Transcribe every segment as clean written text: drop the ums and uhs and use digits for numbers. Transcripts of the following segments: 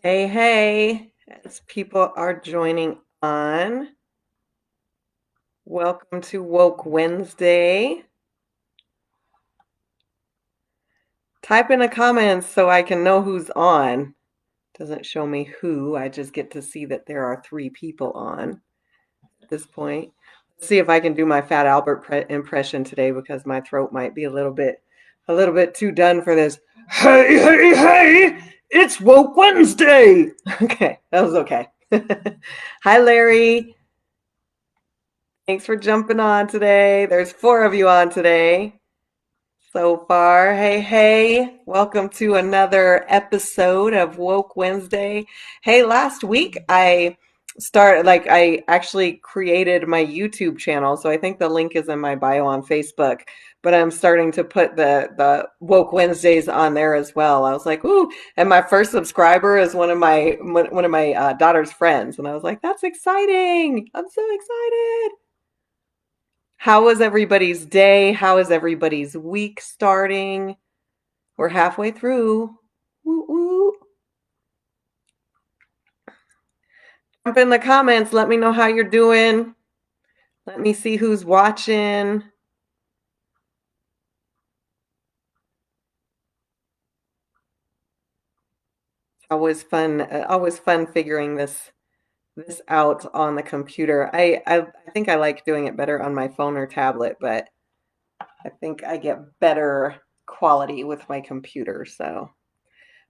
Hey, hey, as people are joining on, welcome to Woke Wednesday. Type in the comments so I can know who's on. Doesn't show me who, I just get to see that there are three people on at this point. Let's see if I can do my Fat Albert impression today because my throat might be a little bit too done for this. Hey, hey, hey, it's Woke Wednesday. Okay, that was okay. Hi, Larry. Thanks for jumping on today. There's four of you on today so far. Hey, hey, welcome to another episode of Woke Wednesday. Hey, last week I actually created my YouTube channel. So I think the link is in my bio on Facebook, but I'm starting to put the Woke Wednesdays on there as well. I was like, ooh, and my first subscriber is one of my daughter's friends. And I was like, that's exciting. I'm so excited. How was everybody's day? How is everybody's week starting? We're halfway through. Woo woo. Jump in the comments. Let me know how you're doing. Let me see who's watching. Always fun figuring this out on the computer. I think I like doing it better on my phone or tablet, but I think I get better quality with my computer, so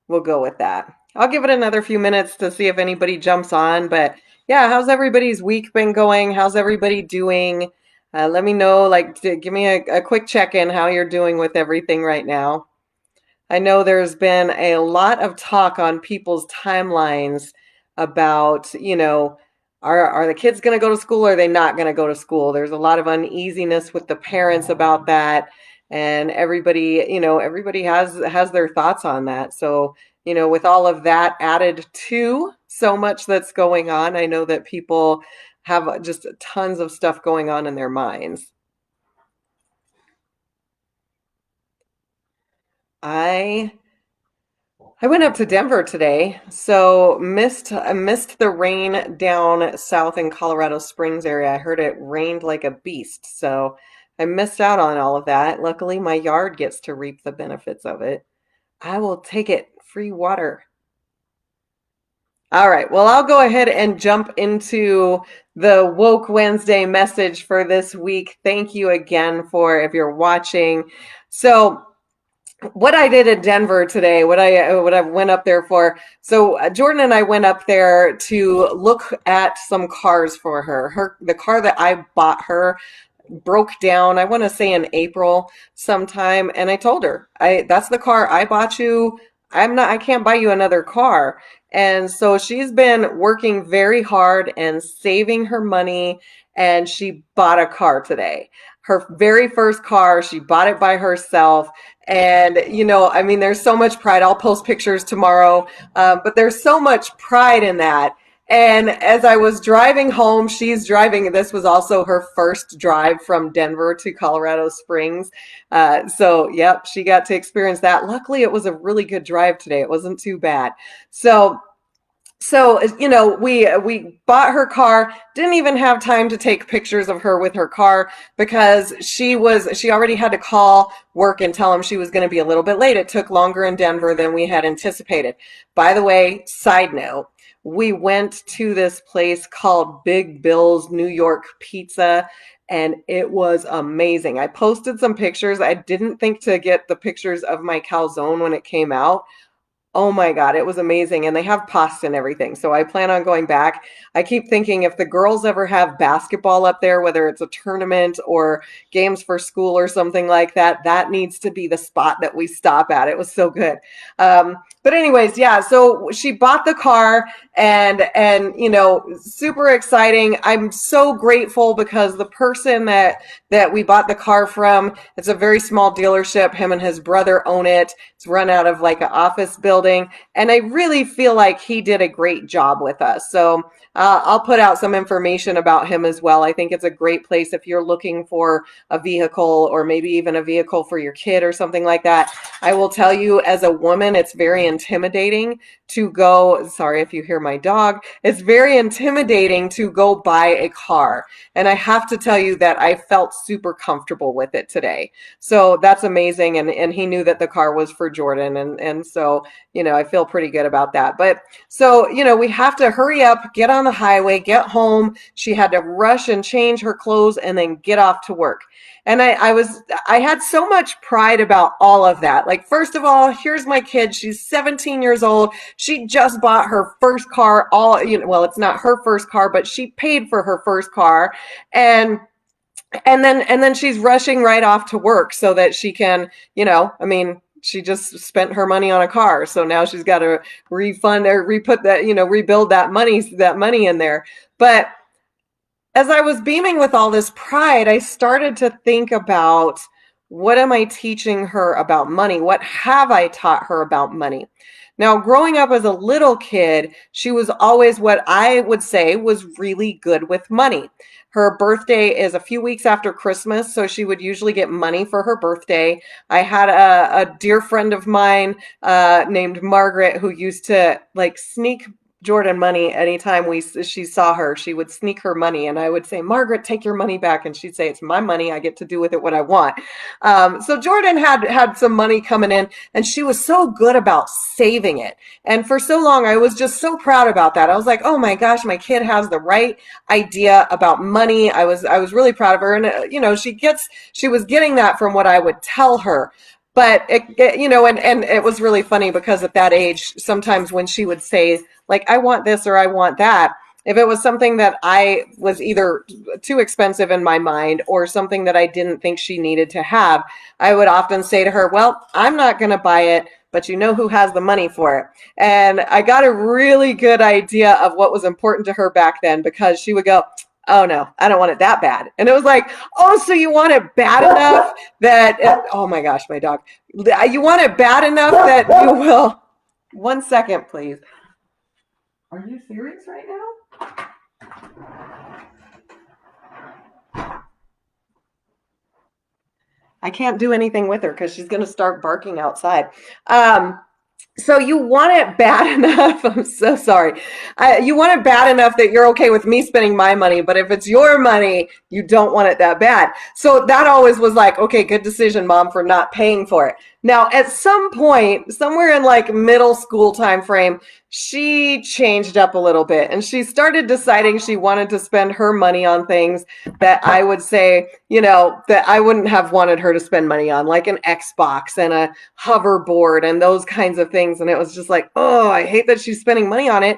we'll go with that. I'll give it another few minutes to see if anybody jumps on. But yeah, how's everybody's week been going? How's everybody doing? Let me know, give me a quick check in how you're doing with everything right now. I know there's been a lot of talk on people's timelines about, are the kids going to go to school or are they not going to go to school? There's a lot of uneasiness with the parents about that, and everybody has their thoughts on that. So, with all of that added to so much that's going on, I know that people have just tons of stuff going on in their minds. I I went up to Denver today, so I missed the rain down south in Colorado Springs area. I heard it rained like a beast, so I missed out on all of that. Luckily, my yard gets to reap the benefits of it. I will take it. Free water. All right. Well, I'll go ahead and jump into the Woke Wednesday message for this week. Thank you again for if you're watching. So, what I did in Denver today, what I went up there for. So Jordan and I went up there to look at some cars for her. The car that I bought her broke down, I want to say in April sometime, and I told her, I that's the car I bought you. I can't buy you another car. And so she's been working very hard and saving her money, and she bought a car today. Her very first car, she bought it by herself. And, I mean, there's so much pride. I'll post pictures tomorrow, but there's so much pride in that. And as I was driving home, she's driving. This was also her first drive from Denver to Colorado Springs. So, yep, she got to experience that. Luckily, it was a really good drive today. It wasn't too bad. So, we bought her car, didn't even have time to take pictures of her with her car because she already had to call work and tell them she was going to be a little bit late. It took longer in Denver than we had anticipated. By the way, side note, we went to this place called Big Bill's New York Pizza, and it was amazing. I posted some pictures. I didn't think to get the pictures of my calzone when it came out. Oh my God, it was amazing. And they have pasta and everything. So I plan on going back. I keep thinking if the girls ever have basketball up there, whether it's a tournament or games for school or something like that, that needs to be the spot that we stop at. It was so good. But anyways, yeah, so she bought the car, and super exciting. I'm so grateful because the person that we bought the car from, it's a very small dealership. Him and his brother own it. It's run out of like an office building. And I really feel like he did a great job with us. So I'll put out some information about him as well. I think it's a great place if you're looking for a vehicle or maybe even a vehicle for your kid or something like that. I will tell you, as a woman, it's very intimidating to go, sorry if you hear my dog, it's very intimidating to go buy a car. And I have to tell you that I felt super comfortable with it today. So that's amazing. And he knew that the car was for Jordan. And so, I feel pretty good about that. But so, we have to hurry up, get on the highway, get home. She had to rush and change her clothes and then get off to work. And I had so much pride about all of that. Like, first of all, here's my kid. She's 17 years old. She just bought her first car. Well, it's not her first car, but she paid for her first car. And and then she's rushing right off to work so that she can, she just spent her money on a car. So now she's got to refund or re-put that, rebuild that money in there. But as I was beaming with all this pride, I started to think about, what am I teaching her about money? What have I taught her about money? Now, growing up as a little kid, she was always what I would say was really good with money. Her birthday is a few weeks after Christmas, so she would usually get money for her birthday. I had a dear friend of mine named Margaret who used to like sneak Jordan money anytime she saw her. She would sneak her money, and I would say, Margaret, take your money back, and she'd say, it's my money, I get to do with it what I want. So Jordan had some money coming in, and she was so good about saving it. And for so long, I was just so proud about that. I was like, oh my gosh, my kid has the right idea about money. I was really proud of her, and she was getting that from what I would tell her. But and it was really funny because at that age, sometimes when she would say, like, I want this or I want that, if it was something that I was either too expensive in my mind or something that I didn't think she needed to have, I would often say to her, well, I'm not going to buy it, but you know who has the money for it. And I got a really good idea of what was important to her back then, because she would go, oh no, I don't want it that bad. And it was like, oh, so you want it bad enough that, oh my gosh, my dog, you want it bad enough that you will, 1 second, please. Are you serious right now? I can't do anything with her because she's going to start barking outside. So you want it bad enough. I'm so sorry. You want it bad enough that you're okay with me spending my money, but if it's your money, you don't want it that bad. So that always was like, okay, good decision, Mom, for not paying for it. Now, at some point, somewhere in like middle school time frame, she changed up a little bit and she started deciding she wanted to spend her money on things that I would say, that I wouldn't have wanted her to spend money on, like an Xbox and a hoverboard and those kinds of things. And it was just like, oh, I hate that she's spending money on it.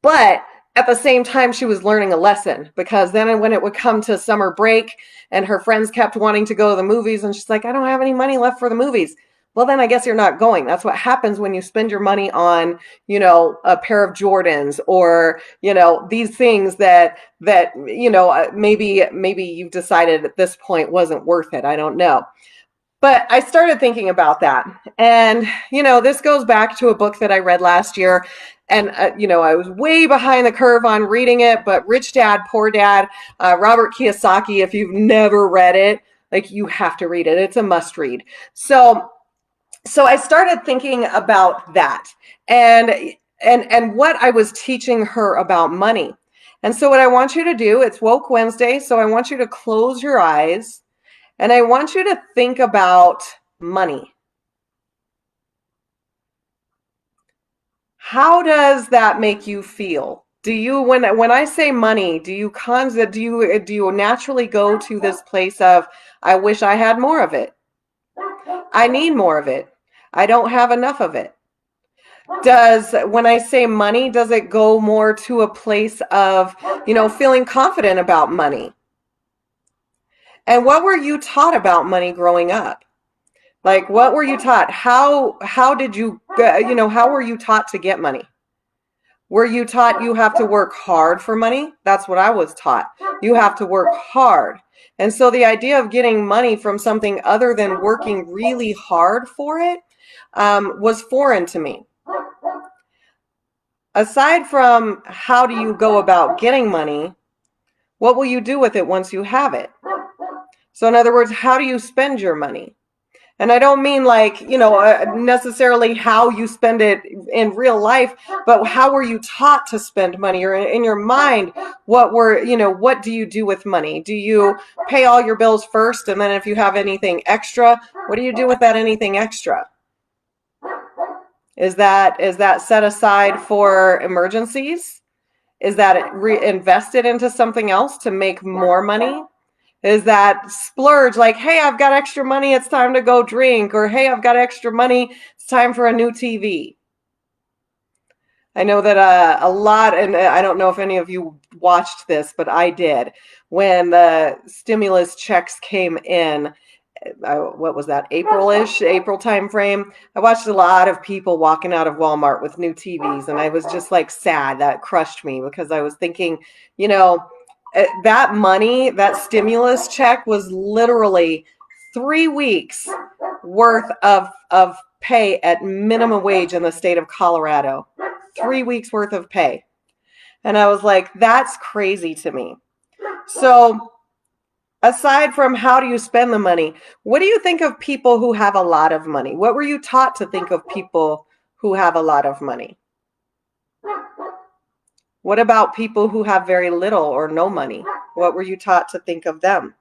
But at the same time, she was learning a lesson, because then when it would come to summer break and her friends kept wanting to go to the movies and she's like, I don't have any money left for the movies. Well, then I guess you're not going. That's what happens when you spend your money on, a pair of Jordans or, these things that maybe you've decided at this point wasn't worth it. I don't know. But I started thinking about that. And, this goes back to a book that I read last year. And, I was way behind the curve on reading it, but Rich Dad, Poor Dad, Robert Kiyosaki, if you've never read it, like, you have to read it. It's a must read. So I started thinking about that and what I was teaching her about money. And so what I want you to do, it's Woke Wednesday, so I want you to close your eyes and I want you to think about money. How does that make you feel? Do you, when I say money, do you naturally go to this place of, I wish I had more of it. I need more of it. I don't have enough of it. When I say money, does it go more to a place of, feeling confident about money? And what were you taught about money growing up? Like, what were you taught? How did you, how were you taught to get money? Were you taught you have to work hard for money? That's what I was taught. You have to work hard. And so the idea of getting money from something other than working really hard for it was foreign to me. Aside from how do you go about getting money, what will you do with it once you have it? So in other words, how do you spend your money? And I don't mean like, necessarily how you spend it in real life, but how were you taught to spend money, or in your mind, what do you do with money? Do you pay all your bills first, and then if you have anything extra, what do you do with that anything extra? Is that set aside for emergencies? Is that reinvested into something else to make more money? Is that splurge, like, hey, I've got extra money, it's time to go drink, or hey, I've got extra money, it's time for a new TV? I know that a lot, and I don't know if any of you watched this, but I did. When the stimulus checks came in, what was that, April time frame, I watched a lot of people walking out of Walmart with new TVs, and I was just like sad. That crushed me because I was thinking, you know, that money, that stimulus check was literally 3 weeks worth of pay at minimum wage in the state of Colorado. 3 weeks worth of pay. And I was like, that's crazy to me. So aside from how do you spend the money, what do you think of people who have a lot of money? What were you taught to think of people who have a lot of money? What about people who have very little or no money? What were you taught to think of them?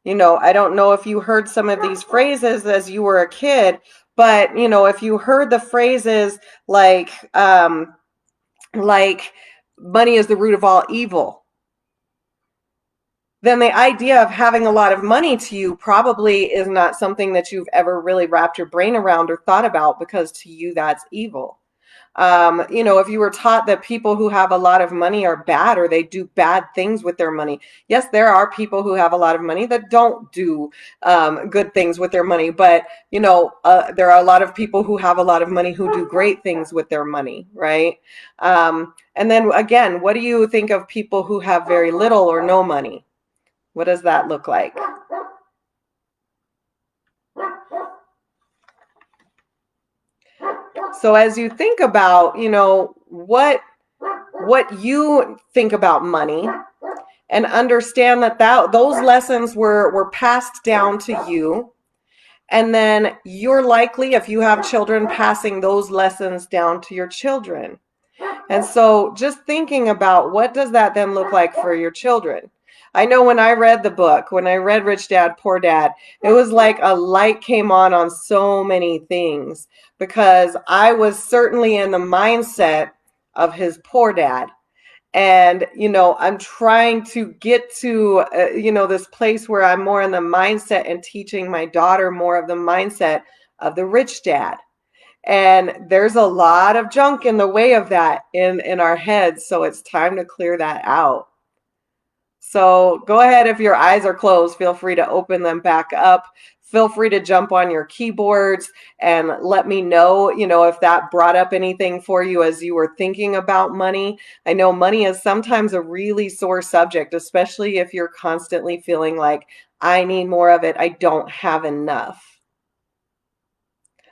I don't know if you heard some of these phrases as you were a kid, but if you heard the phrases like money is the root of all evil, then the idea of having a lot of money to you probably is not something that you've ever really wrapped your brain around or thought about, because to you that's evil. If you were taught that people who have a lot of money are bad or they do bad things with their money, yes, there are people who have a lot of money that don't do good things with their money, but there are a lot of people who have a lot of money who do great things with their money, right? And then again, what do you think of people who have very little or no money? What does that look like? So as you think about, what you think about money, and understand that those lessons were passed down to you, and then you're likely, if you have children, passing those lessons down to your children. And so just thinking about what does that then look like for your children? I know when I read the book, when I read Rich Dad, Poor Dad, it was like a light came on so many things, because I was certainly in the mindset of his poor dad. And, I'm trying to get to, this place where I'm more in the mindset and teaching my daughter more of the mindset of the rich dad. And there's a lot of junk in the way of that in our heads. So it's time to clear that out. So go ahead, if your eyes are closed, feel free to open them back up. Feel free to jump on your keyboards and let me know, if that brought up anything for you as you were thinking about money. I know money is sometimes a really sore subject, especially if you're constantly feeling like, I need more of it, I don't have enough.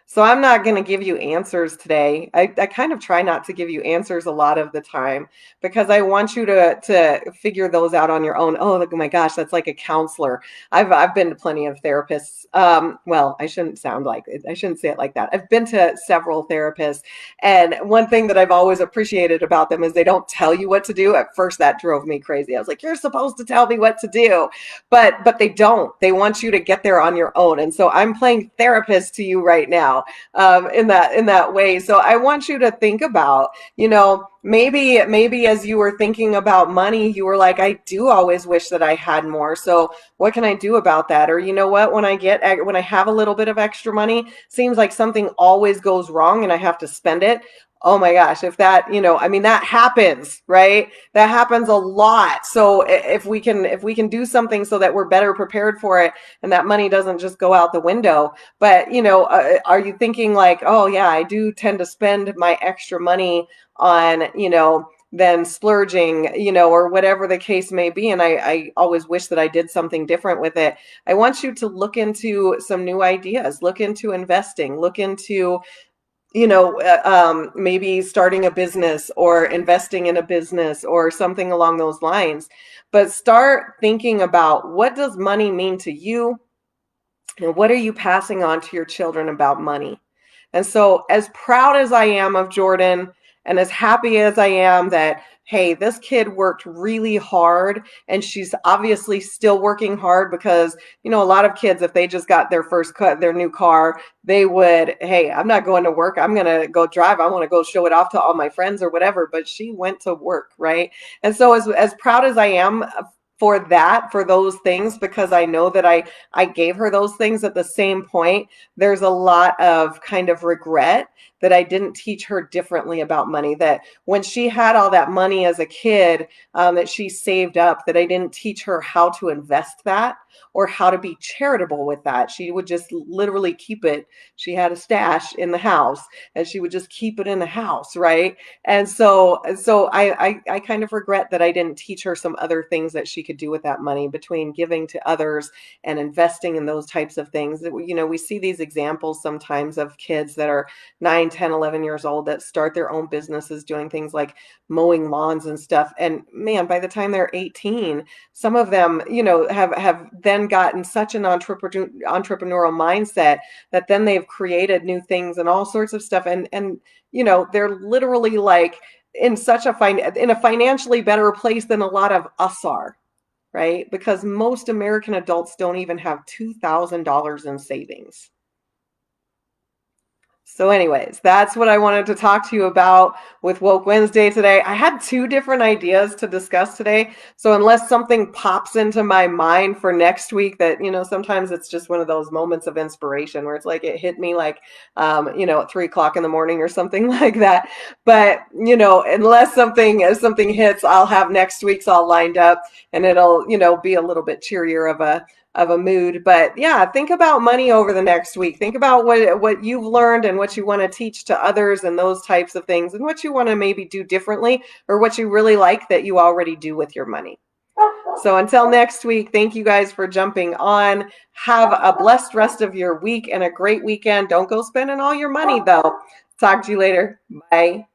So I'm not going to give you answers today. I kind of try not to give you answers a lot of the time, because I want you to figure those out on your own. Oh my gosh, that's like a counselor. I've been to plenty of therapists. Well, I shouldn't say it like that. I've been to several therapists, and one thing that I've always appreciated about them is they don't tell you what to do. At first, that drove me crazy. I was like, you're supposed to tell me what to do, but they don't. They want you to get there on your own. And so I'm playing therapist to you right now, in that way. So I want you to think about, maybe as you were thinking about money, you were like, I do always wish that I had more. So what can I do about that? Or what, when I have a little bit of extra money, seems like something always goes wrong and I have to spend it. Oh my gosh, if that, that happens, right? That happens a lot. So if we can do something so that we're better prepared for it, and that money doesn't just go out the window. But, are you thinking like, oh yeah, I do tend to spend my extra money on, than splurging, or whatever the case may be. And I always wish that I did something different with it. I want you to look into some new ideas, look into investing, look into, maybe starting a business or investing in a business or something along those lines. But start thinking about, what does money mean to you? And what are you passing on to your children about money? And so, as proud as I am of Jordan and as happy as I am that, hey, this kid worked really hard and she's obviously still working hard because, a lot of kids, if they just got their first cut, their new car, they would, hey, I'm not going to work. I'm going to go drive. I want to go show it off to all my friends or whatever. But she went to work, right? And so, as proud as I am for that, for those things, because I know that I gave her those things at the same point, there's a lot of kind of regret that I didn't teach her differently about money. That when she had all that money as a kid, that she saved up, that I didn't teach her how to invest that or how to be charitable with that. She would just literally keep it. She had a stash in the house and she would just keep it in the house, right? And so I kind of regret that I didn't teach her some other things that she could do with that money between giving to others and investing in those types of things. We see these examples sometimes of kids that are 9, 10, 11 years old that start their own businesses doing things like mowing lawns and stuff. And man, by the time they're 18, some of them, have then gotten such an entrepreneurial mindset that then they've created new things and all sorts of stuff. And they're literally like in a financially better place than a lot of us are, right? Because most American adults don't even have $2,000 in savings. So, anyways, that's what I wanted to talk to you about with Woke Wednesday today. I had two different ideas to discuss today. So, unless something pops into my mind for next week, that, sometimes it's just one of those moments of inspiration where it's like it hit me like, at 3 o'clock in the morning or something like that. But, unless something hits, I'll have next week's all lined up and it'll, be a little bit cheerier of a mood. But yeah, think about money over the next week. Think about what you've learned and what you want to teach to others and those types of things and what you want to maybe do differently or what you really like that you already do with your money. So until next week, thank you guys for jumping on. Have a blessed rest of your week and a great weekend. Don't go spending all your money though. Talk to you later. Bye.